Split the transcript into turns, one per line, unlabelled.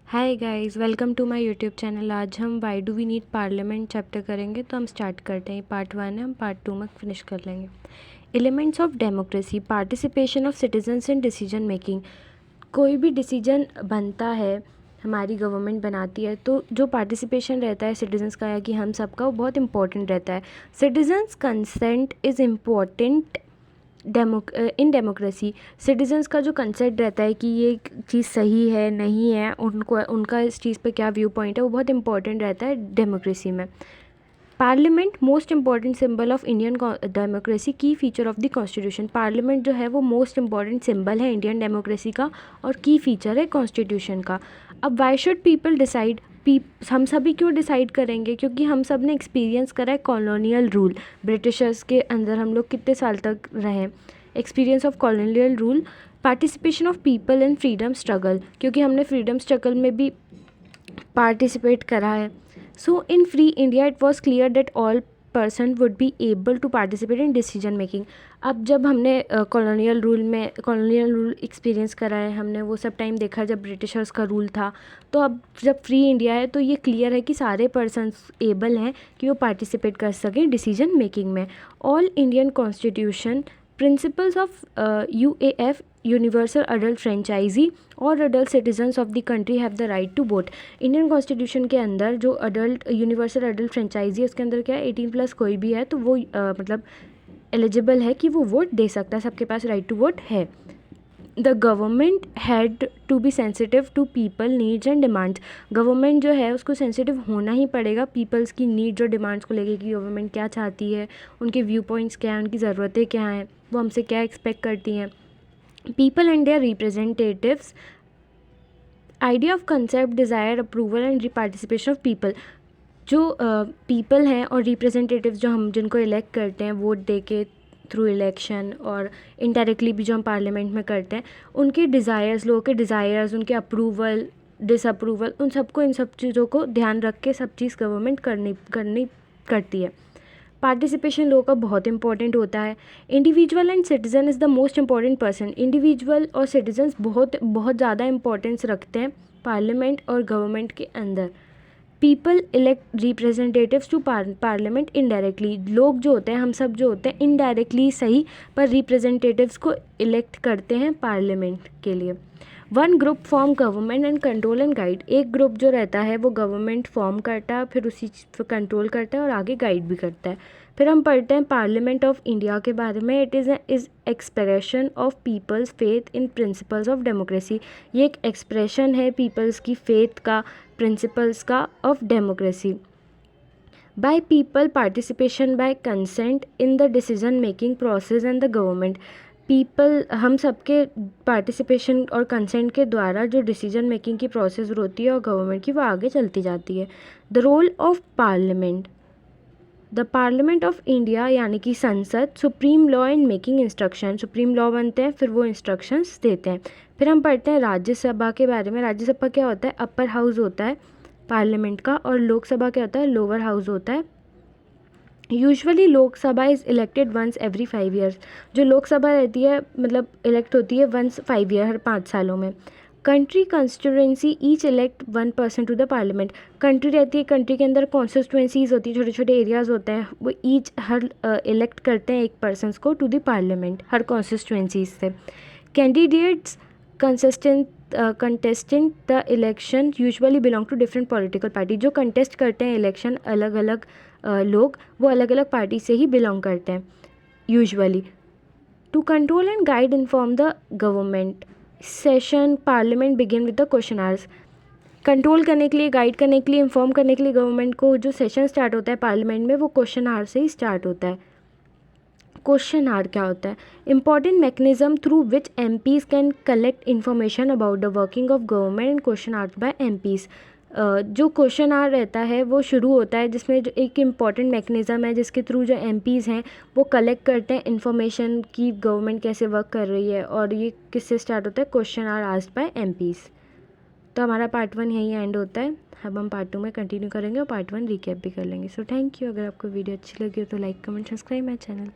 Hi guys, welcome to my YouTube channel. आज हम why do we need parliament chapter करेंगे। तो हम स्टार्ट करते हैं। पार्ट 1 है, हम पार्ट 2 में फिनिश कर लेंगे। Elements of democracy, participation of citizens in decision making. कोई भी डिसीजन बनता है, हमारी गवर्नमेंट बनाती है, तो जो पार्टिसिपेशन रहता है सिटीजन्स का या कि हम सबका, वो बहुत इंपॉर्टेंट रहता है। Citizens consent is important in democracy. Citizens का जो कंसेंट रहता है कि ये चीज़ सही है नहीं है, उनका इस चीज़ पे क्या व्यू पॉइंट है, वो बहुत इंपॉर्टेंट रहता है डेमोक्रेसी में। Parliament most important symbol of Indian democracy, key feature of the constitution. Parliament जो है वो मोस्ट इंपॉर्टेंट सिंबल है इंडियन डेमोक्रेसी का और की फीचर है कॉन्स्टिट्यूशन का। अब वाई शुड पीपल डिसाइड, हम सभी क्यों डिसाइड करेंगे? क्योंकि हम सब ने एक्सपीरियंस करा है कॉलोनियल रूल। ब्रिटिशर्स के अंदर हम लोग कितने साल तक रहे, experience of colonial rule. Participation of people in freedom struggle, क्योंकि हमने फ्रीडम स्ट्रगल में भी पार्टिसिपेट करा है। So in free India it was clear that all person would be able to participate in decision making. अब जब हमने colonial rule experience करा है, हमने वो सब टाइम देखा जब ब्रिटिशर्स का रूल था। तो अब जब फ्री इंडिया है तो ये क्लियर है कि सारे पर्सन्स एबल हैं कि वो पार्टिसिपेट कर सकें डिसीजन मेकिंग में। All Indian constitution principles of UAF, universal adult franchise, और adult citizens of the country have the right to vote. Indian constitution के अंदर जो यूनिवर्सल अडल्ट फ्रेंचाइजी है, उसके अंदर क्या है, 18+ कोई भी है तो वो मतलब एलिजिबल है कि वो वोट दे सकता है, सबके पास राइट टू वोट है। The government had to be sensitive to people needs and demands. Government जो है उसको सेंसिटिव होना ही पड़ेगा पीपल्स की नीड्स और डिमांड्स को लेके कि गवर्नमेंट क्या चाहती है, उनके व्यू पॉइंट्स क्या हैं, उनकी ज़रूरतें क्या हैं, वो हमसे क्या एक्सपेक्ट करती हैं। People and their representatives, idea of concept, desire, approval and participation of people. जो पीपल हैं और रिप्रेजेंटेटिव्स जो हम जिनको इलेक्ट करते हैं वोट दे के थ्रू इलेक्शन, और इनडायरेक्टली भी जो हम पार्लियामेंट में करते हैं, उनके डिज़ायर्स, लोगों के डिज़ायर्स, उनके अप्रूवल डिसअप्रूवल, उन सबको, इन सब चीज़ों को ध्यान रख के सब चीज़ गवर्नमेंट करती है। पार्टिसिपेशन लोगों का बहुत इंपॉर्टेंट होता है। Individual and citizen is the most important person. Individual और सिटीजन्स बहुत बहुत ज़्यादा इंपॉर्टेंस रखते हैं पार्लियामेंट और गवर्नमेंट के अंदर। People elect representatives to parliament indirectly. लोग जो होते हैं, हम सब जो होते हैं, इनडायरेक्टली सही पर रिप्रेजेंटेटिव्स को इलेक्ट करते हैं पार्लियामेंट के लिए। One group form government and control and guide. एक ग्रुप जो रहता है वो गवर्नमेंट फॉर्म करता है, फिर उसी कंट्रोल करता है और आगे गाइड भी करता है। फिर हम पढ़ते हैं पार्लियामेंट ऑफ इंडिया के बारे में। It is expression of people's faith in principles of democracy. ये एक एक्सप्रेशन है पीपल्स की फेथ का, प्रिंसिपल्स का of democracy. By people, participation bye consent in the decision making process and the government. People, हम सबके पार्टिसिपेशन और consent के द्वारा जो डिसीजन मेकिंग की प्रोसेस होती है और गवर्नमेंट की, वो आगे चलती जाती है। The role of parliament, the parliament of India यानी कि संसद, supreme law and making instruction. Supreme law बनते हैं, फिर वो इंस्ट्रक्शंस देते हैं। फिर हम पढ़ते हैं राज्यसभा के बारे में। राज्यसभा क्या होता है? अपर हाउस होता है पार्लियामेंट का, और लोकसभा क्या होता है? लोअर हाउस होता है। Usually Lok Sabha is elected once every 5 years. जो लोकसभा रहती है मतलब इलेक्ट होती है वंस 5 ईयर, हर 5 सालों में। Country constituency each elect 1 person to the parliament. Country रहती है, कंट्री के अंदर कॉन्स्टिट्यूएंसीज होती है, छोटे छोटे एरियाज़ होते हैं, वो ईच हर इलेक्ट करते हैं एक पर्सन को टू द पार्लियामेंट हर कॉन्स्टिट्यूएंसीज से। Candidates contestant the election usually belong to different political party. जो कंटेस्ट करते हैं इलेक्शन, अलग अलग लोग, वो अलग अलग पार्टी से ही बिलोंग करते हैं usually. To control and guide inform the government session parliament begin with the question hours. Control करने के लिए, गाइड करने के लिए, इन्फॉर्म करने के लिए गवर्नमेंट को जो सेशन स्टार्ट होता है पार्लियामेंट में, वो क्वेश्चन आवर से ही स्टार्ट होता है। क्वेश्चन आवर क्या होता है? Important mechanism through which MPs can collect information about the working of government and question hour by MPs। जो क्वेश्चन आवर रहता है वो शुरू होता है, जिसमें जो एक इम्पॉर्टेंट मैकेनिज़्म है जिसके थ्रू जो MPs हैं वो कलेक्ट करते हैं इन्फॉर्मेशन की गवर्नमेंट कैसे वर्क कर रही है, और ये किससे स्टार्ट होता है? Question hour asked by MPs। तो हमारा पार्ट 1 यहीं एंड होता है। अब हम पार्ट 2 में कंटिन्यू करेंगे और पार्ट 1 रिकैप भी कर लेंगे। So thank you. अगर आपको वीडियो अच्छी लगी हो तो like, comment, subscribe my channel.